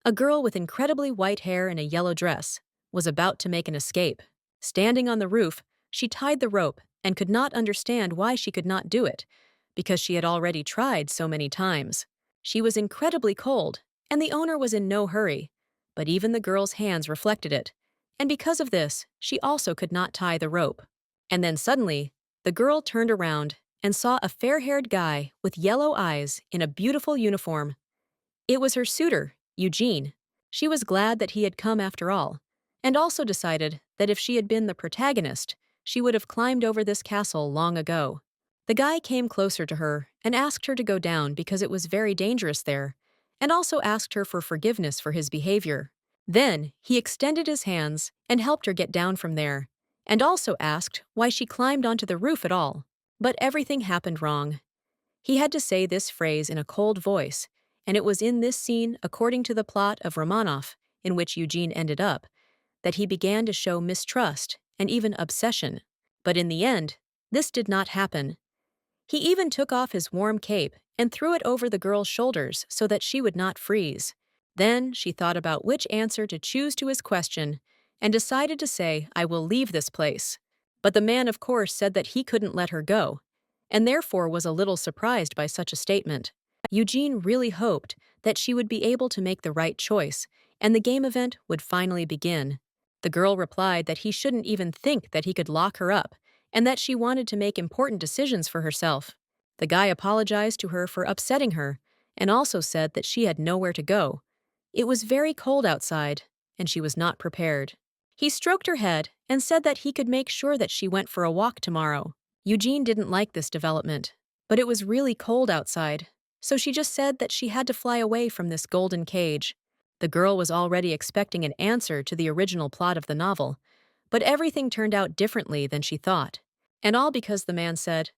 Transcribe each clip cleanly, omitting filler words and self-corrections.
A girl with incredibly white hair and a yellow dress was about to make an escape. Standing on the roof, she tied the rope and could not understand why she could not do it, because she had already tried so many times. She was incredibly cold, and the owner was in no hurry, but even the girl's hands reflected it, and because of this, she also could not tie the rope. And then suddenly, the girl turned around and saw a fair-haired guy with yellow eyes in a beautiful uniform. It was her suitor, Eugene. She was glad that he had come after all, and also decided that if she had been the protagonist, she would have climbed over this castle long ago. The guy came closer to her and asked her to go down because it was very dangerous there, and also asked her for forgiveness for his behavior. Then, he extended his hands and helped her get down from there, and also asked why she climbed onto the roof at all. But everything happened wrong. He had to say this phrase in a cold voice, and it was in this scene, according to the plot of Romanov, in which Eugene ended up, that he began to show mistrust and even obsession. But in the end, this did not happen. He even took off his warm cape and threw it over the girl's shoulders so that she would not freeze. Then she thought about which answer to choose to his question and decided to say, "I will leave this place." But the man, of course, said that he couldn't let her go, and therefore was a little surprised by such a statement. Eugene really hoped that she would be able to make the right choice, and the game event would finally begin. The girl replied that he shouldn't even think that he could lock her up, and that she wanted to make important decisions for herself. The guy apologized to her for upsetting her, and also said that she had nowhere to go. It was very cold outside, and she was not prepared. He stroked her head and said that he could make sure that she went for a walk tomorrow. Eugene didn't like this development, but it was really cold outside, so she just said that she had to fly away from this golden cage. The girl was already expecting an answer to the original plot of the novel, but everything turned out differently than she thought. And all because the man said,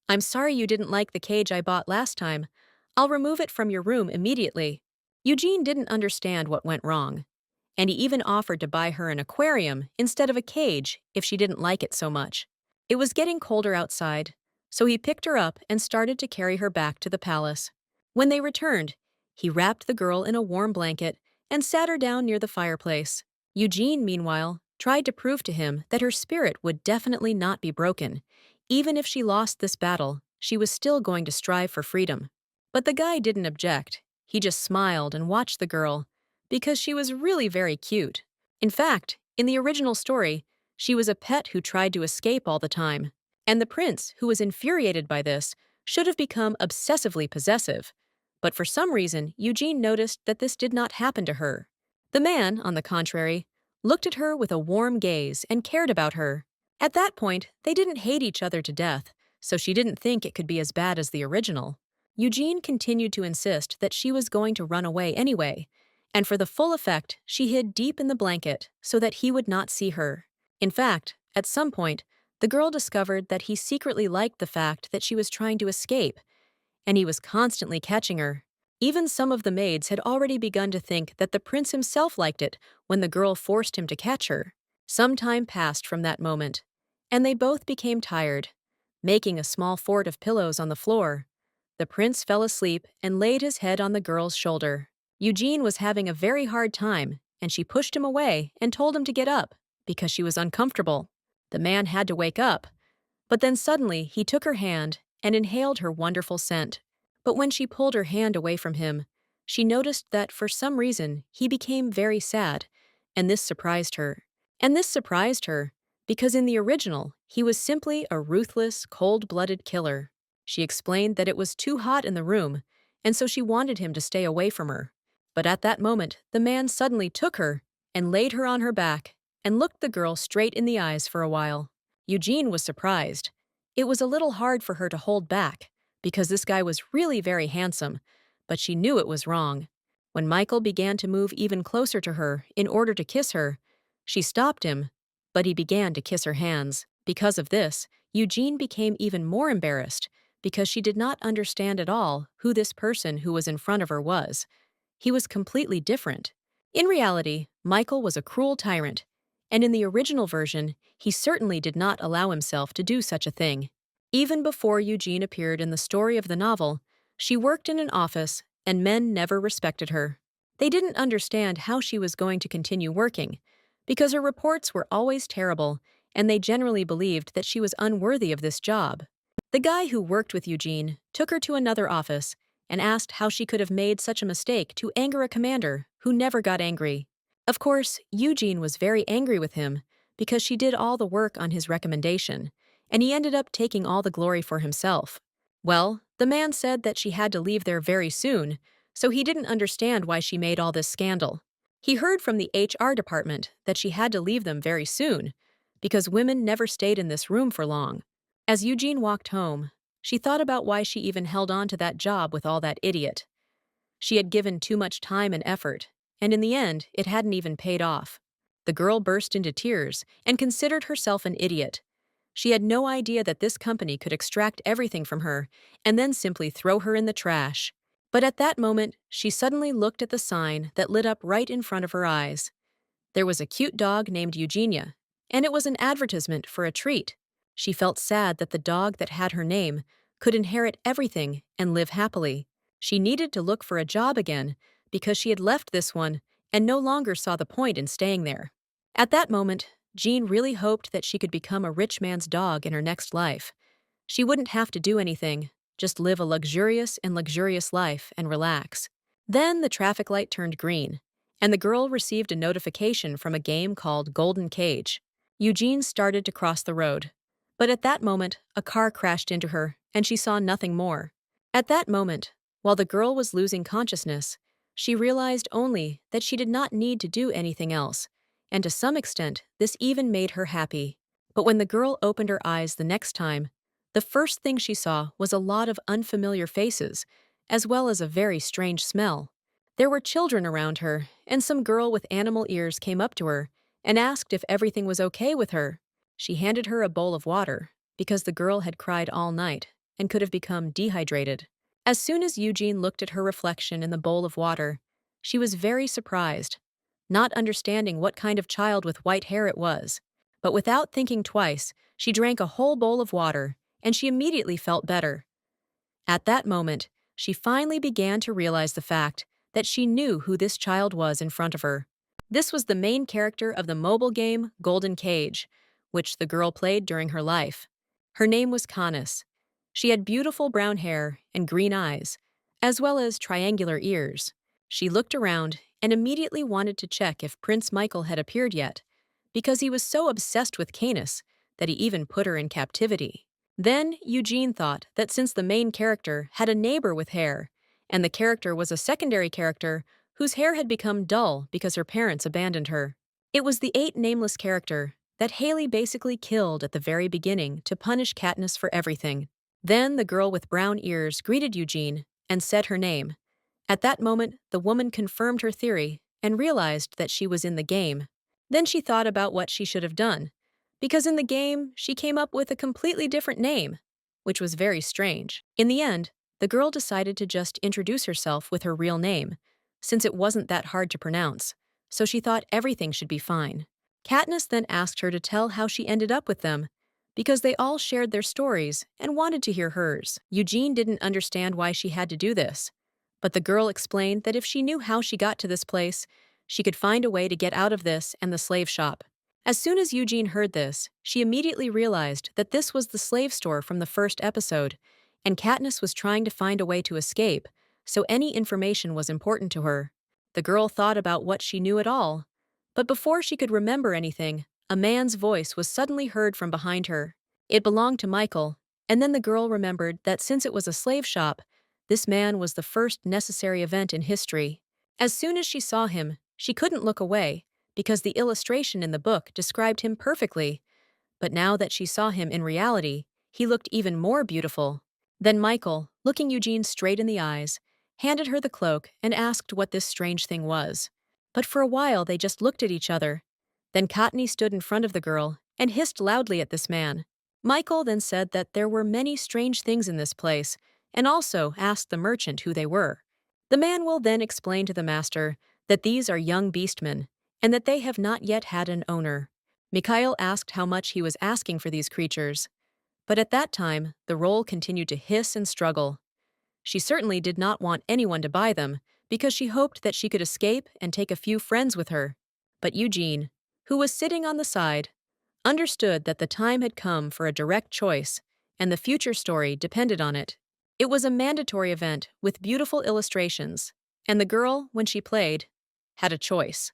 "I'm sorry you didn't like the cage I bought last time. I'll remove it from your room immediately." Eugene didn't understand what went wrong, and he even offered to buy her an aquarium instead of a cage if she didn't like it so much. It was getting colder outside, so he picked her up and started to carry her back to the palace. When they returned, he wrapped the girl in a warm blanket and sat her down near the fireplace. Eugene, meanwhile, tried to prove to him that her spirit would definitely not be broken. Even if she lost this battle, she was still going to strive for freedom. But the guy didn't object. He just smiled and watched the girl, because she was really very cute. In fact, in the original story, she was a pet who tried to escape all the time. And the prince, who was infuriated by this, should have become obsessively possessive. But for some reason, Eugene noticed that this did not happen to her. The man, on the contrary, looked at her with a warm gaze and cared about her. At that point, they didn't hate each other to death, so she didn't think it could be as bad as the original. Eugene continued to insist that she was going to run away anyway, and for the full effect, she hid deep in the blanket so that he would not see her. In fact, at some point, the girl discovered that he secretly liked the fact that she was trying to escape, and he was constantly catching her. Even some of the maids had already begun to think that the prince himself liked it when the girl forced him to catch her. Some time passed from that moment, and they both became tired, making a small fort of pillows on the floor. The prince fell asleep and laid his head on the girl's shoulder. Eugene was having a very hard time, and she pushed him away and told him to get up, because she was uncomfortable. The man had to wake up, but then suddenly he took her hand and inhaled her wonderful scent. But when she pulled her hand away from him, she noticed that for some reason he became very sad, and this surprised her. Because in the original, he was simply a ruthless, cold-blooded killer. She explained that it was too hot in the room, and so she wanted him to stay away from her. But at that moment, the man suddenly took her and laid her on her back and looked the girl straight in the eyes for a while. Eugene was surprised. It was a little hard for her to hold back, because this guy was really very handsome, but she knew it was wrong. When Michael began to move even closer to her in order to kiss her, she stopped him, but he began to kiss her hands. Because of this, Eugene became even more embarrassed, because she did not understand at all who this person who was in front of her was. He was completely different. In reality, Michael was a cruel tyrant, and in the original version, he certainly did not allow himself to do such a thing. Even before Eugene appeared in the story of the novel, she worked in an office, and men never respected her. They didn't understand how she was going to continue working, because her reports were always terrible, and they generally believed that she was unworthy of this job. The guy who worked with Eugene took her to another office and asked how she could have made such a mistake to anger a commander who never got angry. Of course, Eugene was very angry with him because she did all the work on his recommendation, and he ended up taking all the glory for himself. Well, the man said that she had to leave there very soon, so he didn't understand why she made all this scandal. He heard from the HR department that she had to leave them very soon, because women never stayed in this room for long. As Eugene walked home, she thought about why she even held on to that job with all that idiot. She had given too much time and effort, and in the end, it hadn't even paid off. The girl burst into tears and considered herself an idiot. She had no idea that this company could extract everything from her and then simply throw her in the trash. But at that moment, she suddenly looked at the sign that lit up right in front of her eyes. There was a cute dog named Eugenia, and it was an advertisement for a treat. She felt sad that the dog that had her name could inherit everything and live happily. She needed to look for a job again because she had left this one and no longer saw the point in staying there. At that moment, Jean really hoped that she could become a rich man's dog in her next life. She wouldn't have to do anything, just live a luxurious life and relax. Then the traffic light turned green, and the girl received a notification from a game called Golden Cage. Eugene started to cross the road. But at that moment, a car crashed into her, and she saw nothing more. At that moment, while the girl was losing consciousness, she realized only that she did not need to do anything else, and to some extent, this even made her happy. But when the girl opened her eyes the next time, the first thing she saw was a lot of unfamiliar faces, as well as a very strange smell. There were children around her, and some girl with animal ears came up to her and asked if everything was okay with her. She handed her a bowl of water, because the girl had cried all night and could have become dehydrated. As soon as Eugene looked at her reflection in the bowl of water, she was very surprised, not understanding what kind of child with white hair it was. But without thinking twice, she drank a whole bowl of water, and she immediately felt better. At that moment, she finally began to realize the fact that she knew who this child was in front of her. This was the main character of the mobile game Golden Cage, which the girl played during her life. Her name was Canis. She had beautiful brown hair and green eyes, as well as triangular ears. She looked around and immediately wanted to check if Prince Michael had appeared yet, because he was so obsessed with Canis that he even put her in captivity. Then Eugene thought that since the main character had a neighbor with hair, and the character was a secondary character whose hair had become dull because her parents abandoned her, it was the 8 nameless character that Haley basically killed at the very beginning to punish Katniss for everything. Then the girl with brown ears greeted Eugene and said her name. At that moment, the woman confirmed her theory and realized that she was in the game. Then she thought about what she should have done, because in the game, she came up with a completely different name, which was very strange. In the end, the girl decided to just introduce herself with her real name, since it wasn't that hard to pronounce, so she thought everything should be fine. Katniss then asked her to tell how she ended up with them, because they all shared their stories and wanted to hear hers. Eugene didn't understand why she had to do this, but the girl explained that if she knew how she got to this place, she could find a way to get out of this and the slave shop. As soon as Eugene heard this, she immediately realized that this was the slave store from the first episode, and Katniss was trying to find a way to escape, so any information was important to her. The girl thought about what she knew at all, but before she could remember anything, a man's voice was suddenly heard from behind her. It belonged to Michael, and then the girl remembered that since it was a slave shop, this man was the first necessary event in history. As soon as she saw him, she couldn't look away, because the illustration in the book described him perfectly. But now that she saw him in reality, he looked even more beautiful. Then Michael, looking Eugene straight in the eyes, handed her the cloak and asked what this strange thing was. But for a while they just looked at each other. Then Katniss stood in front of the girl and hissed loudly at this man. Michael then said that there were many strange things in this place, and also asked the merchant who they were. The man will then explain to the master that these are young beastmen, and that they have not yet had an owner. Mikhail asked how much he was asking for these creatures. But at that time, the roll continued to hiss and struggle. She certainly did not want anyone to buy them, because she hoped that she could escape and take a few friends with her. But Eugene, who was sitting on the side, understood that the time had come for a direct choice, and the future story depended on it. It was a mandatory event with beautiful illustrations, and the girl, when she played, had a choice.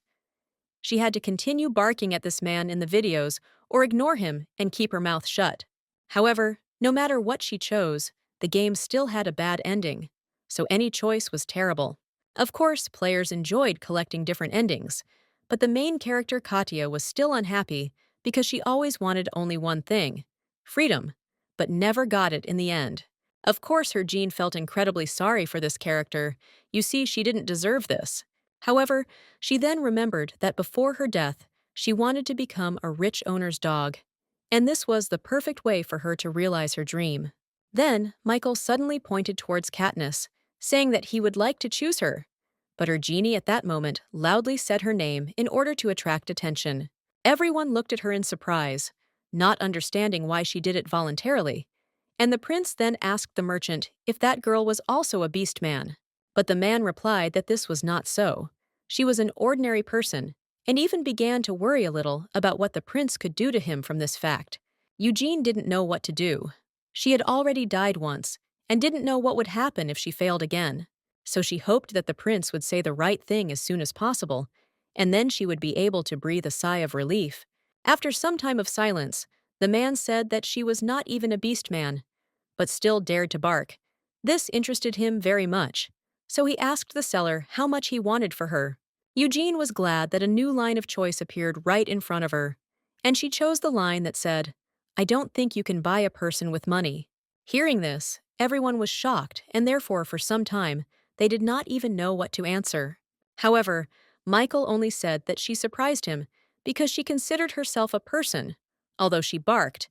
She had to continue barking at this man in the videos or ignore him and keep her mouth shut. However, no matter what she chose, the game still had a bad ending, so any choice was terrible. Of course, players enjoyed collecting different endings, but the main character Katya was still unhappy because she always wanted only one thing: freedom, but never got it in the end. Of course, her Jean felt incredibly sorry for this character. You see, she didn't deserve this. However, she then remembered that before her death, she wanted to become a rich owner's dog, and this was the perfect way for her to realize her dream. Then, Michael suddenly pointed towards Katniss, saying that he would like to choose her. But her genie at that moment loudly said her name in order to attract attention. Everyone looked at her in surprise, not understanding why she did it voluntarily, and the prince then asked the merchant if that girl was also a beastman. But the man replied that this was not so. She was an ordinary person, and even began to worry a little about what the prince could do to him from this fact. Eugene didn't know what to do. She had already died once, and didn't know what would happen if she failed again. So she hoped that the prince would say the right thing as soon as possible, and then she would be able to breathe a sigh of relief. After some time of silence, the man said that she was not even a beastman, but still dared to bark. This interested him very much, so he asked the seller how much he wanted for her. Eugene was glad that a new line of choice appeared right in front of her, and she chose the line that said, "I don't think you can buy a person with money." Hearing this, everyone was shocked, and therefore for some time, they did not even know what to answer. However, Michael only said that she surprised him because she considered herself a person, although she barked,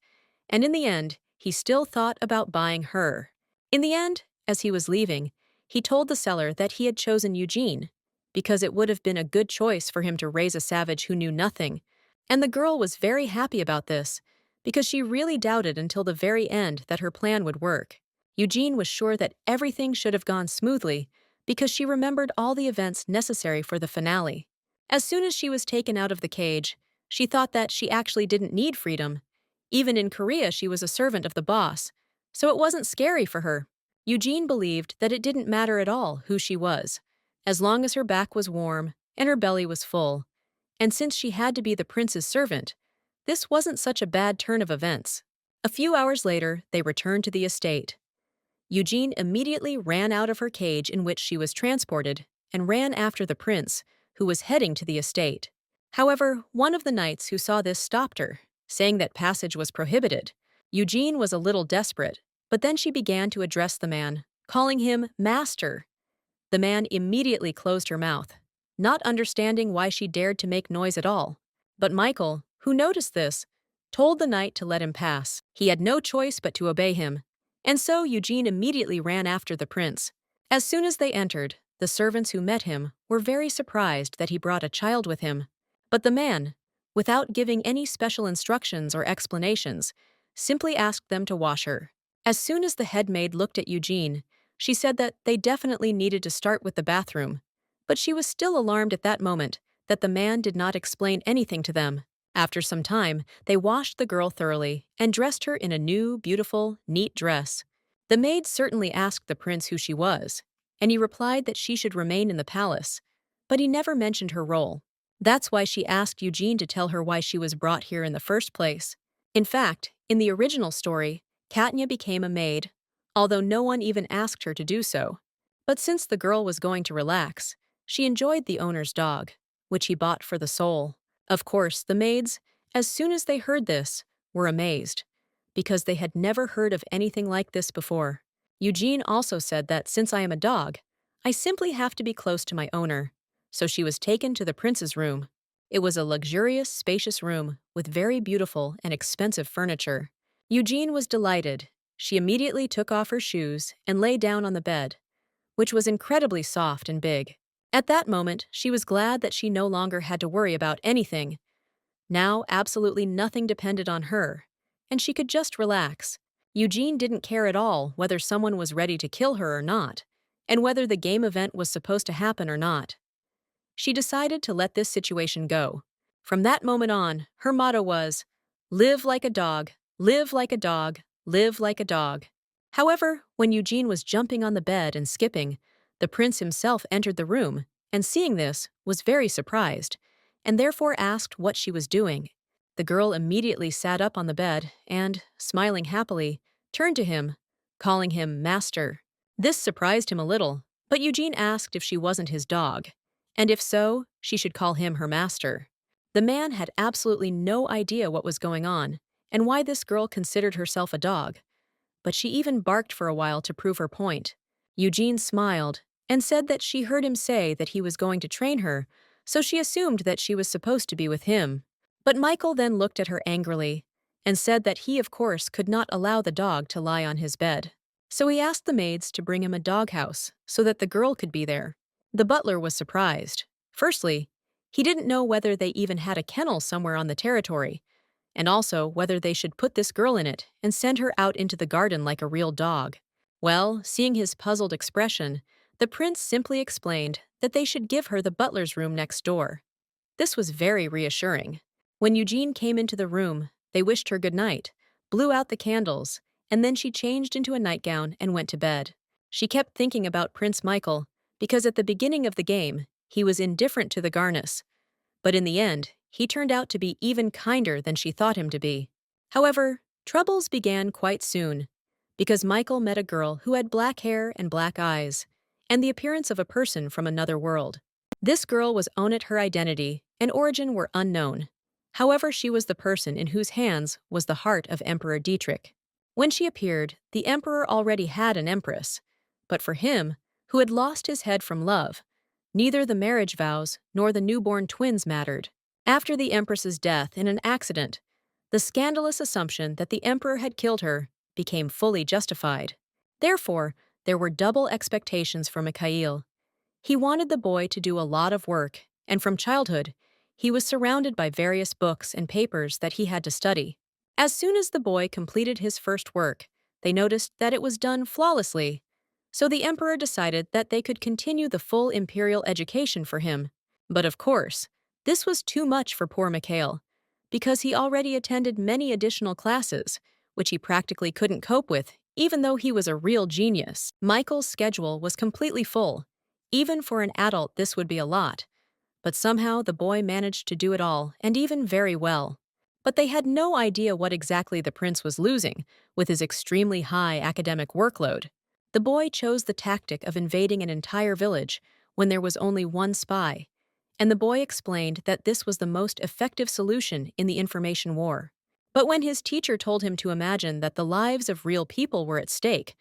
and in the end, he still thought about buying her. In the end, as he was leaving, he told the seller that he had chosen Eugene because it would have been a good choice for him to raise a savage who knew nothing, and the girl was very happy about this because she really doubted until the very end that her plan would work. Eugene was sure that everything should have gone smoothly because she remembered all the events necessary for the finale. As soon as she was taken out of the cage, she thought that she actually didn't need freedom. Even in Korea, she was a servant of the boss, so it wasn't scary for her. Eugene believed that it didn't matter at all who she was, as long as her back was warm and her belly was full. And since she had to be the prince's servant, this wasn't such a bad turn of events. A few hours later, they returned to the estate. Eugene immediately ran out of her cage in which she was transported and ran after the prince, who was heading to the estate. However, one of the knights who saw this stopped her, saying that passage was prohibited. Eugene was a little desperate, but then she began to address the man, calling him Master. The man immediately closed her mouth, not understanding why she dared to make noise at all. But Michael, who noticed this, told the knight to let him pass. He had no choice but to obey him, and so Eugene immediately ran after the prince. As soon as they entered, the servants who met him were very surprised that he brought a child with him. But the man, without giving any special instructions or explanations, simply asked them to wash her. As soon as the head maid looked at Eugene, she said that they definitely needed to start with the bathroom. But she was still alarmed at that moment that the man did not explain anything to them. After some time, they washed the girl thoroughly and dressed her in a new, beautiful, neat dress. The maid certainly asked the prince who she was, and he replied that she should remain in the palace, but he never mentioned her role. That's why she asked Eugene to tell her why she was brought here in the first place. In fact, in the original story, Katnia became a maid, although no one even asked her to do so. But since the girl was going to relax, she enjoyed the owner's dog, which he bought for the soul. Of course, the maids, as soon as they heard this, were amazed, because they had never heard of anything like this before. Eugene also said that since I am a dog, I simply have to be close to my owner. So she was taken to the prince's room. It was a luxurious, spacious room with very beautiful and expensive furniture. Eugene was delighted. She immediately took off her shoes and lay down on the bed, which was incredibly soft and big. At that moment, she was glad that she no longer had to worry about anything. Now, absolutely nothing depended on her, and she could just relax. Eugene didn't care at all whether someone was ready to kill her or not. and whether the game event was supposed to happen or not. She decided to let this situation go. From that moment on, her motto was, "Live like a dog, live like a dog, live like a dog." However, when Eugene was jumping on the bed and skipping, the prince himself entered the room, and seeing this, was very surprised, and therefore asked what she was doing. The girl immediately sat up on the bed and, smiling happily, turned to him, calling him master. This surprised him a little, but Eugene asked if she wasn't his dog, and if so, she should call him her master. The man had absolutely no idea what was going on and why this girl considered herself a dog, but she even barked for a while to prove her point. Eugene smiled and said that she heard him say that he was going to train her, so she assumed that she was supposed to be with him. But Michael then looked at her angrily and said that he, of course, could not allow the dog to lie on his bed. So he asked the maids to bring him a doghouse so that the girl could be there. The butler was surprised. Firstly, he didn't know whether they even had a kennel somewhere on the territory, and also whether they should put this girl in it and send her out into the garden like a real dog. Well, seeing his puzzled expression, the prince simply explained that they should give her the butler's room next door. This was very reassuring. When Eugene came into the room, they wished her good night, blew out the candles, and then she changed into a nightgown and went to bed. She kept thinking about Prince Michael, because at the beginning of the game, he was indifferent to the Garnus, but in the end, he turned out to be even kinder than she thought him to be. However, troubles began quite soon, because Michael met a girl who had black hair and black eyes, and the appearance of a person from another world. This girl was Onet. Her identity and origin were unknown. However, she was the person in whose hands was the heart of Emperor Dietrich. When she appeared, the emperor already had an empress, but for him, who had lost his head from love, neither the marriage vows nor the newborn twins mattered. After the empress's death in an accident, the scandalous assumption that the emperor had killed her became fully justified. Therefore, there were double expectations for Mikhail. He wanted the boy to do a lot of work, and from childhood, he was surrounded by various books and papers that he had to study. As soon as the boy completed his first work, they noticed that it was done flawlessly. So the emperor decided that they could continue the full imperial education for him. But of course, this was too much for poor Mikhail, because he already attended many additional classes, which he practically couldn't cope with, even though he was a real genius. Michael's schedule was completely full. Even for an adult, this would be a lot. But somehow the boy managed to do it all, and even very well. But they had no idea what exactly the prince was losing with his extremely high academic workload. The boy chose the tactic of invading an entire village when there was only one spy, and the boy explained that this was the most effective solution in the information war. But when his teacher told him to imagine that the lives of real people were at stake,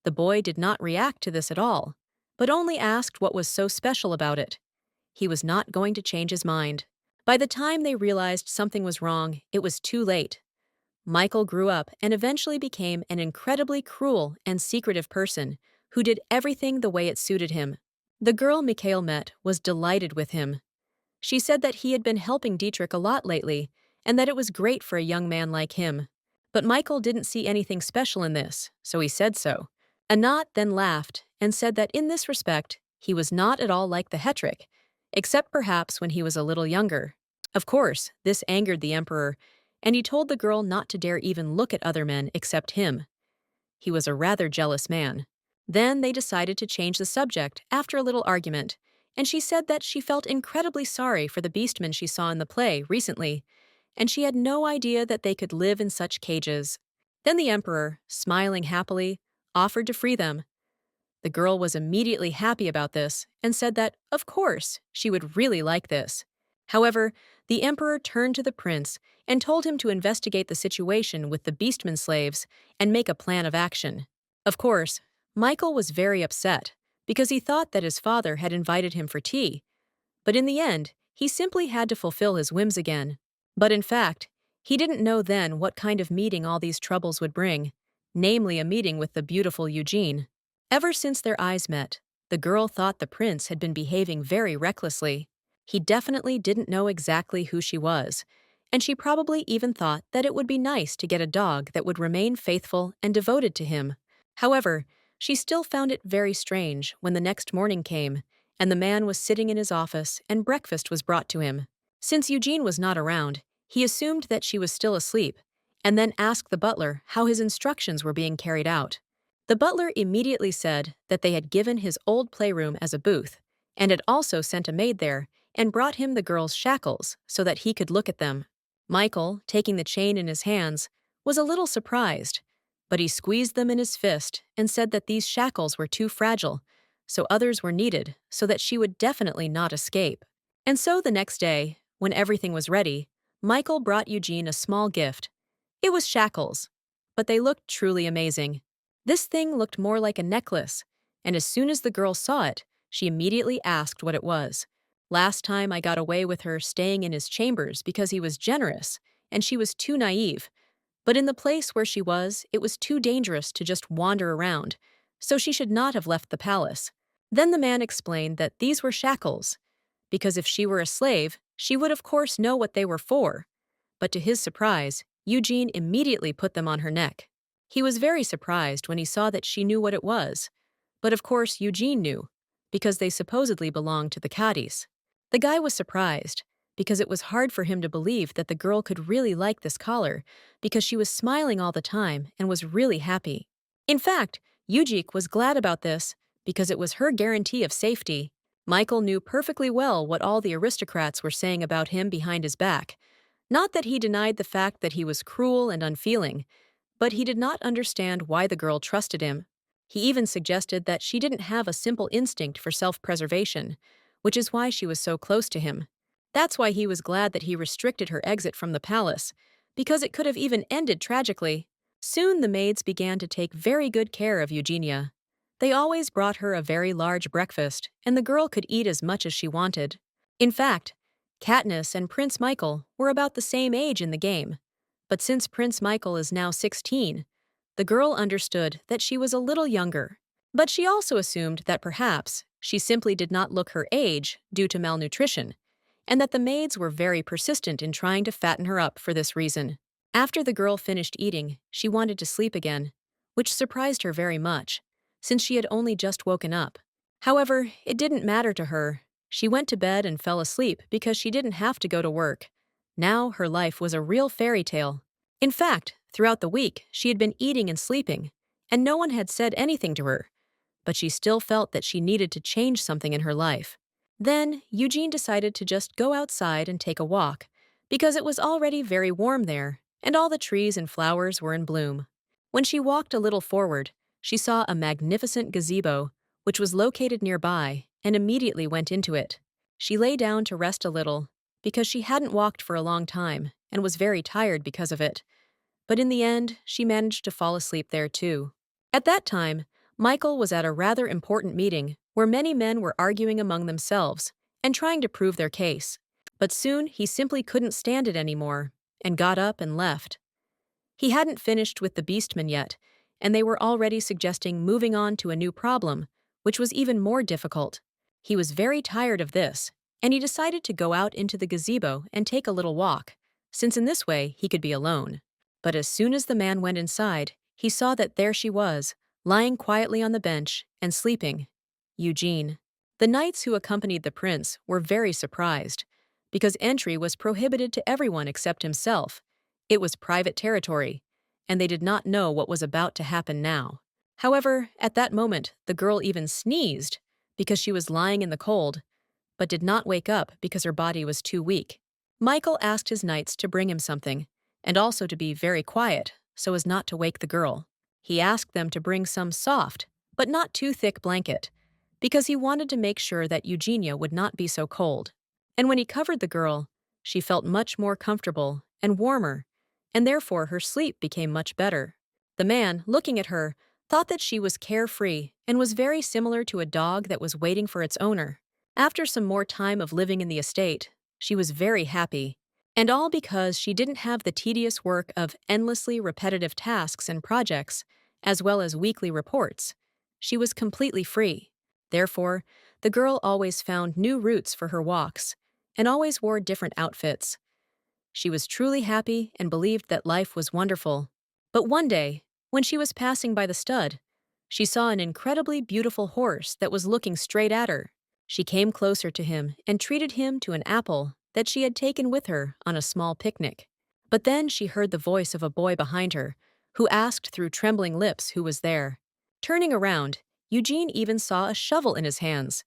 the boy did not react to this at all, but only asked what was so special about it. He was not going to change his mind. By the time they realized something was wrong, it was too late. Michael grew up and eventually became an incredibly cruel and secretive person who did everything the way it suited him. The girl Mikhail met was delighted with him. She said that he had been helping Dietrich a lot lately and that it was great for a young man like him. But Michael didn't see anything special in this, so he said so. Anat then laughed and said that in this respect, he was not at all like the Hetrick, except perhaps when he was a little younger. Of course, this angered the emperor, and he told the girl not to dare even look at other men except him. He was a rather jealous man. Then they decided to change the subject after a little argument, and she said that she felt incredibly sorry for the beastmen she saw in the play recently, and she had no idea that they could live in such cages. Then the emperor, smiling happily, offered to free them. The girl was immediately happy about this and said that, of course, she would really like this. However, the emperor turned to the prince and told him to investigate the situation with the beastmen slaves and make a plan of action. Of course, Michael was very upset because he thought that his father had invited him for tea, but in the end, he simply had to fulfill his whims again. But in fact, he didn't know then what kind of meeting all these troubles would bring, namely a meeting with the beautiful Eugene. Ever since their eyes met, the girl thought the prince had been behaving very recklessly. He definitely didn't know exactly who she was, and she probably even thought that it would be nice to get a dog that would remain faithful and devoted to him. However, She still found it very strange when the next morning came, and the man was sitting in his office and breakfast was brought to him. Since Eugene was not around, he assumed that she was still asleep, and then asked the butler how his instructions were being carried out. The butler immediately said that they had given his old playroom as a booth, and had also sent a maid there and brought him the girl's shackles so that he could look at them. Michael, taking the chain in his hands, was a little surprised, but he squeezed them in his fist and said that these shackles were too fragile, so others were needed so that she would definitely not escape. And so the next day, when everything was ready, Michael brought Eugene a small gift. It was shackles, but they looked truly amazing. This thing looked more like a necklace, and as soon as the girl saw it, she immediately asked what it was. Last time I got away with her staying in his chambers because he was generous, and she was too naive. But in the place where she was, it was too dangerous to just wander around, so she should not have left the palace. Then the man explained that these were shackles, because if she were a slave, she would of course know what they were for. But to his surprise, Eugene immediately put them on her neck. He was very surprised when he saw that she knew what it was. But of course Eugene knew, because they supposedly belonged to the caddies. The guy was surprised, because it was hard for him to believe that the girl could really like this collar, because she was smiling all the time and was really happy. In fact, Eugene was glad about this, because it was her guarantee of safety. Michael knew perfectly well what all the aristocrats were saying about him behind his back. Not that he denied the fact that he was cruel and unfeeling, but he did not understand why the girl trusted him. He even suggested that she didn't have a simple instinct for self-preservation, which is why she was so close to him. That's why he was glad that he restricted her exit from the palace, because it could have even ended tragically. Soon the maids began to take very good care of Eugenia. They always brought her a very large breakfast, and the girl could eat as much as she wanted. In fact, Katniss and Prince Michael were about the same age in the game. But since Prince Michael is now 16, the girl understood that she was a little younger. But she also assumed that perhaps she simply did not look her age due to malnutrition, and that the maids were very persistent in trying to fatten her up for this reason. After the girl finished eating, she wanted to sleep again, which surprised her very much, since she had only just woken up. However, it didn't matter to her. She went to bed and fell asleep because she didn't have to go to work. Now her life was a real fairy tale. In fact, throughout the week, she had been eating and sleeping, and no one had said anything to her. But she still felt that she needed to change something in her life. Then, Eugene decided to just go outside and take a walk, because it was already very warm there, and all the trees and flowers were in bloom. When she walked a little forward, she saw a magnificent gazebo, which was located nearby, and immediately went into it. She lay down to rest a little, because she hadn't walked for a long time, and was very tired because of it. But in the end, she managed to fall asleep there too. At that time, Michael was at a rather important meeting where many men were arguing among themselves and trying to prove their case. But soon he simply couldn't stand it anymore and got up and left. He hadn't finished with the beastmen yet, and they were already suggesting moving on to a new problem, which was even more difficult. He was very tired of this, and he decided to go out into the gazebo and take a little walk, since in this way he could be alone. But as soon as the man went inside, he saw that there she was, lying quietly on the bench and sleeping. Eugene. The knights who accompanied the prince were very surprised, because entry was prohibited to everyone except himself. It was private territory, and they did not know what was about to happen now. However, at that moment, the girl even sneezed, because she was lying in the cold, but did not wake up because her body was too weak. Michael asked his knights to bring him something, and also to be very quiet, so as not to wake the girl. He asked them to bring some soft, but not too thick blanket, because he wanted to make sure that Eugenia would not be so cold. And when he covered the girl, she felt much more comfortable and warmer, and therefore her sleep became much better. The man, looking at her, thought that she was carefree and was very similar to a dog that was waiting for its owner. After some more time of living in the estate, she was very happy, and all because she didn't have the tedious work of endlessly repetitive tasks and projects, as well as weekly reports. She was completely free. Therefore, the girl always found new routes for her walks, and always wore different outfits. She was truly happy and believed that life was wonderful. But one day, when she was passing by the stud, She saw an incredibly beautiful horse that was looking straight at her. She came closer to him and treated him to an apple that she had taken with her on a small picnic. But then she heard the voice of a boy behind her, who asked through trembling lips who was there. Turning around, Eugene even saw a shovel in his hands,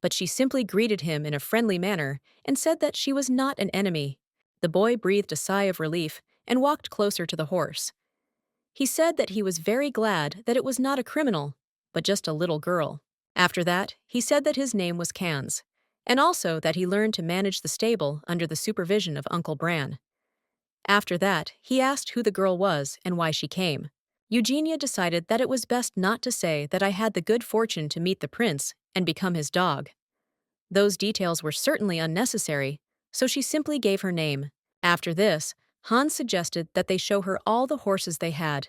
but she simply greeted him in a friendly manner and said that she was not an enemy. The boy breathed a sigh of relief and walked closer to the horse. He said that he was very glad that it was not a criminal, but just a little girl. After that, he said that his name was Cans, and also that he learned to manage the stable under the supervision of Uncle Bran. After that, he asked who the girl was and why she came. Eugenia decided that it was best not to say that I had the good fortune to meet the prince and become his dog. Those details were certainly unnecessary, so she simply gave her name. After this, Hans suggested that they show her all the horses they had,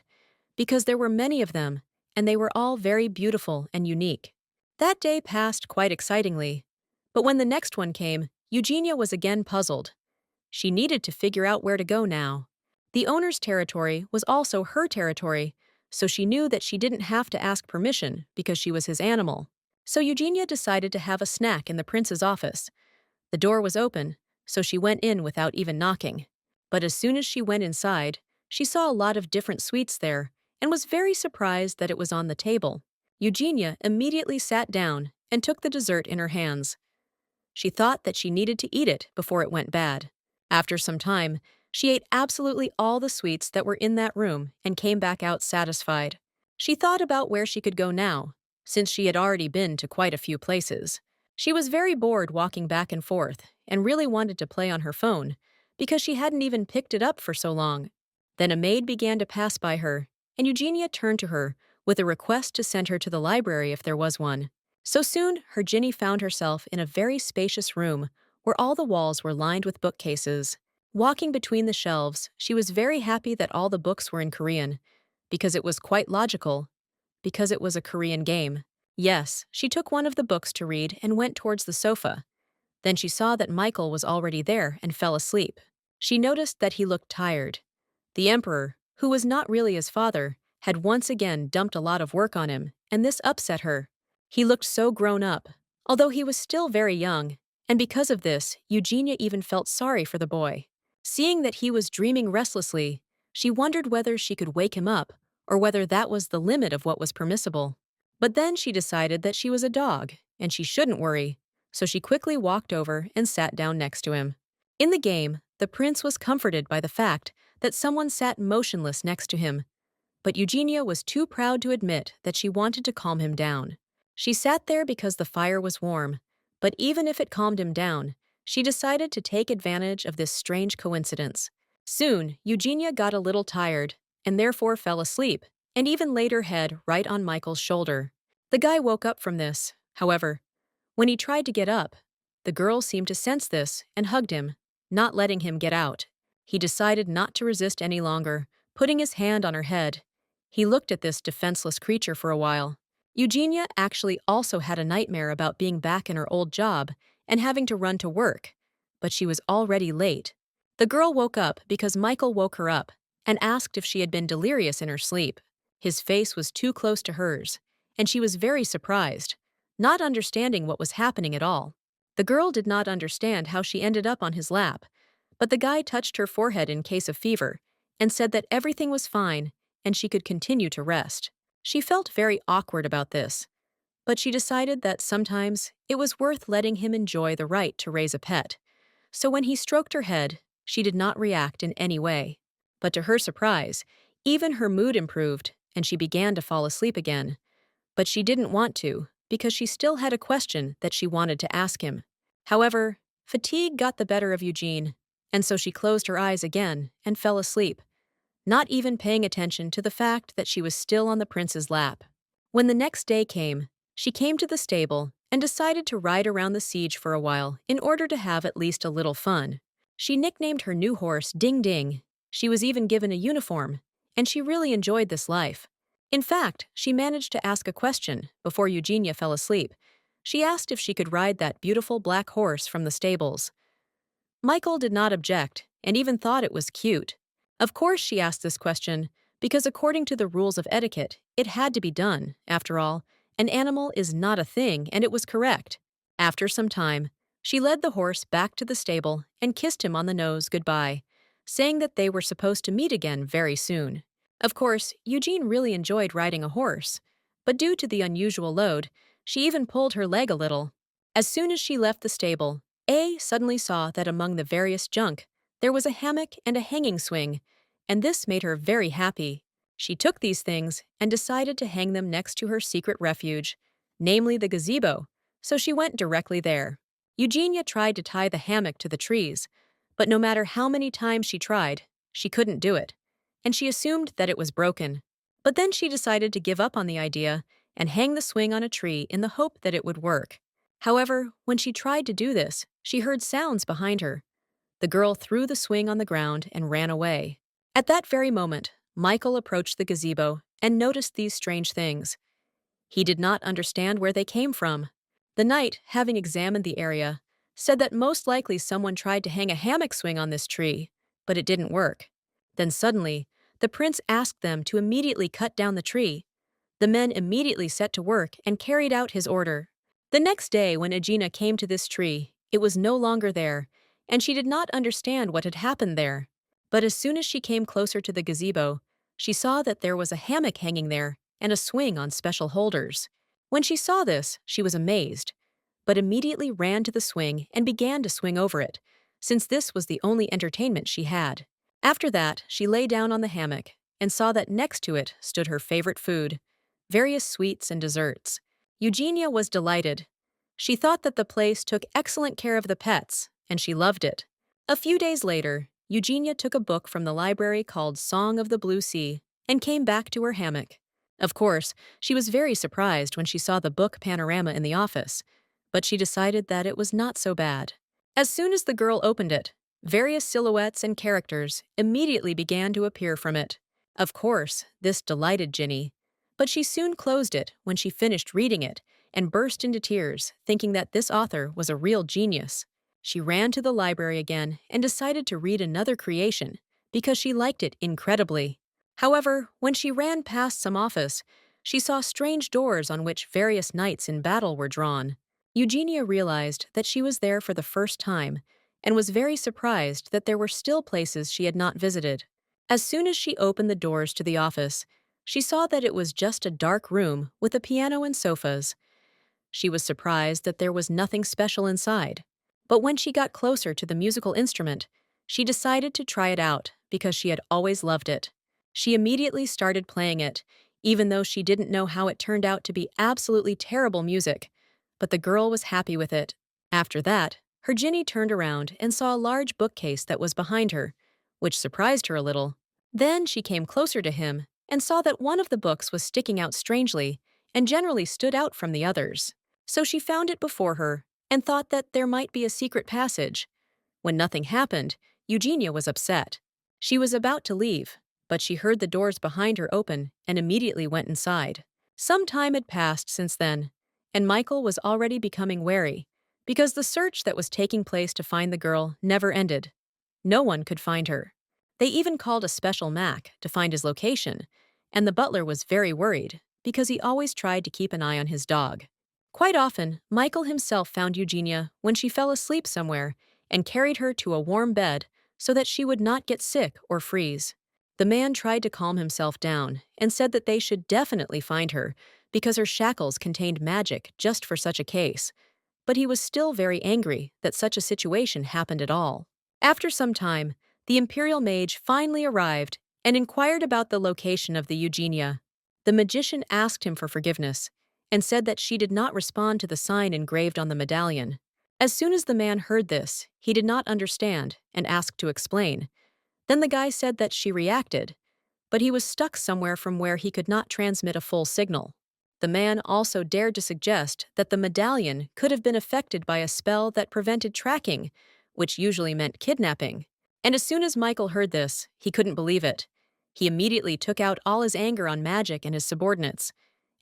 because there were many of them, and they were all very beautiful and unique. That day passed quite excitingly, but when the next one came, Eugenia was again puzzled. She needed to figure out where to go now. The owner's territory was also her territory, so she knew that she didn't have to ask permission because she was his animal. So Eugenia decided to have a snack in the prince's office. The door was open, so she went in without even knocking. But as soon as she went inside, she saw a lot of different sweets there and was very surprised that it was on the table. Eugenia immediately sat down and took the dessert in her hands. She thought that she needed to eat it before it went bad. After some time, she ate absolutely all the sweets that were in that room and came back out satisfied. She thought about where she could go now, since she had already been to quite a few places. She was very bored walking back and forth and really wanted to play on her phone because she hadn't even picked it up for so long. Then a maid began to pass by her, and Eugenia turned to her with a request to send her to the library if there was one. So soon, her Ginny found herself in a very spacious room where all the walls were lined with bookcases. Walking between the shelves, she was very happy that all the books were in Korean, because it was quite logical, because it was a Korean game. Yes, she took one of the books to read and went towards the sofa. Then she saw that Michael was already there and fell asleep. She noticed that he looked tired. The emperor, who was not really his father, had once again dumped a lot of work on him, and this upset her. He looked so grown up, although he was still very young, and because of this, Eugenia even felt sorry for the boy. Seeing that he was dreaming restlessly, she wondered whether she could wake him up or whether that was the limit of what was permissible. But then she decided that she was a dog, and she shouldn't worry, so she quickly walked over and sat down next to him. In the game, the prince was comforted by the fact that someone sat motionless next to him, but Eugenia was too proud to admit that she wanted to calm him down. She sat there because the fire was warm, but even if it calmed him down, she decided to take advantage of this strange coincidence. Soon, Eugenia got a little tired, and therefore fell asleep, and even laid her head right on Michael's shoulder. The guy woke up from this, however. When he tried to get up, the girl seemed to sense this and hugged him, not letting him get out. He decided not to resist any longer, putting his hand on her head. He looked at this defenseless creature for a while. Eugenia actually also had a nightmare about being back in her old job and having to run to work, but she was already late. The girl woke up because Michael woke her up and asked if she had been delirious in her sleep. His face was too close to hers, and she was very surprised, not understanding what was happening at all. The girl did not understand how she ended up on his lap, but the guy touched her forehead in case of fever and said that everything was fine and she could continue to rest. She felt very awkward about this, but she decided that sometimes it was worth letting him enjoy the right to raise a pet. So when he stroked her head, she did not react in any way. But to her surprise, even her mood improved and she began to fall asleep again. But she didn't want to, because she still had a question that she wanted to ask him. However, fatigue got the better of Eugene, and so she closed her eyes again and fell asleep, not even paying attention to the fact that she was still on the prince's lap. When the next day came, she came to the stable and decided to ride around the siege for a while in order to have at least a little fun. She nicknamed her new horse Ding Ding. She was even given a uniform, and she really enjoyed this life. In fact, she managed to ask a question before Eugenia fell asleep. She asked if she could ride that beautiful black horse from the stables. Michael did not object and even thought it was cute. Of course she asked this question because according to the rules of etiquette, it had to be done. After all, an animal is not a thing, and it was correct. After some time, she led the horse back to the stable and kissed him on the nose goodbye, saying that they were supposed to meet again very soon. Of course, Eugene really enjoyed riding a horse, but due to the unusual load, she even pulled her leg a little. As soon as she left the stable, A suddenly saw that among the various junk, there was a hammock and a hanging swing, and this made her very happy. She took these things and decided to hang them next to her secret refuge, namely the gazebo, so she went directly there. Eugenia tried to tie the hammock to the trees, but no matter how many times she tried, she couldn't do it, and she assumed that it was broken. But then she decided to give up on the idea and hang the swing on a tree in the hope that it would work. However, when she tried to do this, she heard sounds behind her. The girl threw the swing on the ground and ran away. At that very moment, Michael approached the gazebo and noticed these strange things. He did not understand where they came from. The knight, having examined the area, said that most likely someone tried to hang a hammock swing on this tree, but it didn't work. Then suddenly, the prince asked them to immediately cut down the tree. The men immediately set to work and carried out his order. The next day, when Aegina came to this tree, it was no longer there, and she did not understand what had happened there. But as soon as she came closer to the gazebo, she saw that there was a hammock hanging there and a swing on special holders. When she saw this, she was amazed, but immediately ran to the swing and began to swing over it, since this was the only entertainment she had. After that, she lay down on the hammock and saw that next to it stood her favorite food, various sweets and desserts. Eugenia was delighted. She thought that the place took excellent care of the pets, and she loved it. A few days later, Eugenia took a book from the library called Song of the Blue Sea and came back to her hammock. Of course, she was very surprised when she saw the book panorama in the office, but she decided that it was not so bad. As soon as the girl opened it, various silhouettes and characters immediately began to appear from it. Of course, this delighted Ginny, but she soon closed it when she finished reading it and burst into tears, thinking that this author was a real genius. She ran to the library again and decided to read another creation because she liked it incredibly. However, when she ran past some office, she saw strange doors on which various knights in battle were drawn. Eugenia realized that she was there for the first time and was very surprised that there were still places she had not visited. As soon as she opened the doors to the office, she saw that it was just a dark room with a piano and sofas. She was surprised that there was nothing special inside. But when she got closer to the musical instrument, she decided to try it out because she had always loved it. She immediately started playing it, even though she didn't know how it turned out to be absolutely terrible music. But the girl was happy with it. After that, her Ginny turned around and saw a large bookcase that was behind her, which surprised her a little. Then she came closer to him and saw that one of the books was sticking out strangely and generally stood out from the others. So she found it before her and thought that there might be a secret passage. When nothing happened, Eugenia was upset. She was about to leave, but she heard the doors behind her open and immediately went inside. Some time had passed since then, and Michael was already becoming wary, because the search that was taking place to find the girl never ended. No one could find her. They even called a special Mac to find his location, and the butler was very worried because he always tried to keep an eye on his dog. Quite often, Michael himself found Eugenia when she fell asleep somewhere and carried her to a warm bed so that she would not get sick or freeze. The man tried to calm himself down and said that they should definitely find her because her shackles contained magic just for such a case, but he was still very angry that such a situation happened at all. After some time, the imperial mage finally arrived and inquired about the location of the Eugenia. The magician asked him for forgiveness and said that she did not respond to the sign engraved on the medallion. As soon as the man heard this, he did not understand and asked to explain. Then the guy said that she reacted, but he was stuck somewhere from where he could not transmit a full signal. The man also dared to suggest that the medallion could have been affected by a spell that prevented tracking, which usually meant kidnapping. And as soon as Michael heard this, he couldn't believe it. He immediately took out all his anger on magic and his subordinates,